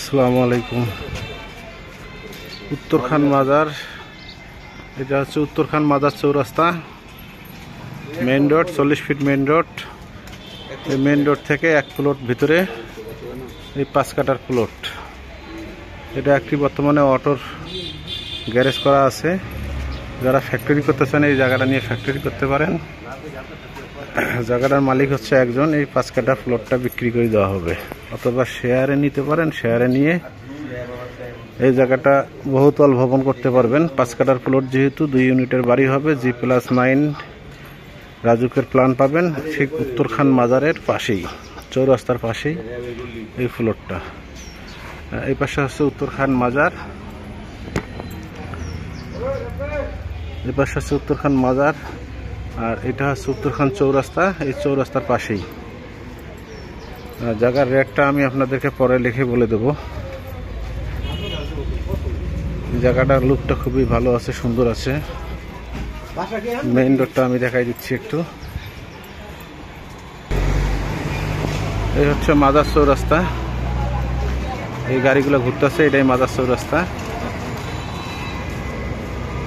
আসসালামু আলাইকুম। উত্তরখান মাজার, এটা হচ্ছে উত্তরখান মাজার চৌরাস্তা, main road, 40 feet main road. এই মেইন রোড থেকে 1 প্লট ভিতরে এই 5 কাঠার প্লট। এটা একটি বর্তমানে অটোর গ্যারেজ করা আছে। যারা ফ্যাক্টরি করতে চান এই জায়গাটা নিয়ে ফ্যাক্টরি করতে পারেন। জায়গাটার মালিক হচ্ছে একজন। এই 5 কাঠা প্লটটা বিক্রি করে দেওয়া হবে, অথবা শেয়ারে নিতে পারেন। শেয়ারে নিয়ে এই জায়গাটা বহুতল ভবন করতে পারবেন। 5 কাঠার প্লট যেহেতু 2 ইউনিটের বাড়ি হবে, G+9 রাজুকের প্ল্যান পাবেন। ঠিক উত্তরখান মাজারের পাশেই, চৌরাস্তার পাশেই এই প্লটটা। এই পাশে হচ্ছে উত্তরখান মাজার, এই পাশে হচ্ছে উত্তরখান মাজার, আর এটা হচ্ছে উত্তরখান চৌরাস্তা। এই চৌরাস্তার পাশেই জায়গার রেটটা আমি আপনাদেরকে পরে লিখে বলে দেব। জায়গাটার লুকটা খুবই ভালো আছে, সুন্দর আছে। মেইন রোডটা আমি দেখাই দিচ্ছি একটু। এই হচ্ছে মাজার চৌরাস্তা, এই গাড়িগুলো ঘুরতেছে, এটাই মাজার চৌরাস্তা।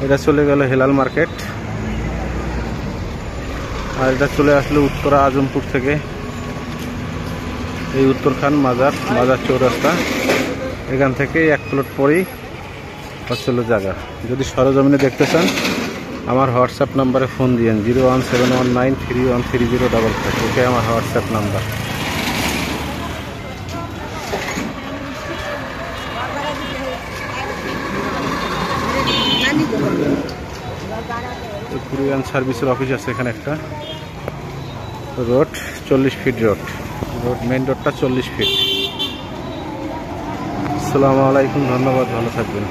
এটা চলে গেল হেলাল মার্কেট, আর এটা চলে আসলো উত্তরা আজমপুর থেকে। এই উত্তরখান মাজার, মাজার চৌরাস্তা, এখান থেকে 1 প্লট পরেই হচ্ছিল জায়গা। যদি সরজমিনে দেখতে চান আমার হোয়াটসঅ্যাপ নাম্বারে ফোন দিয়েন, 01719313055। এটাই আমার হোয়াটসঅ্যাপ নাম্বার। কুরিয়ান সার্ভিসের অফিস আছে এখানে একটা। রোড 40 ফিট রোড, মেইন রোডটা 40 ফিট। আসসালামু আলাইকুম, ধন্যবাদ, ভালো থাকবেন।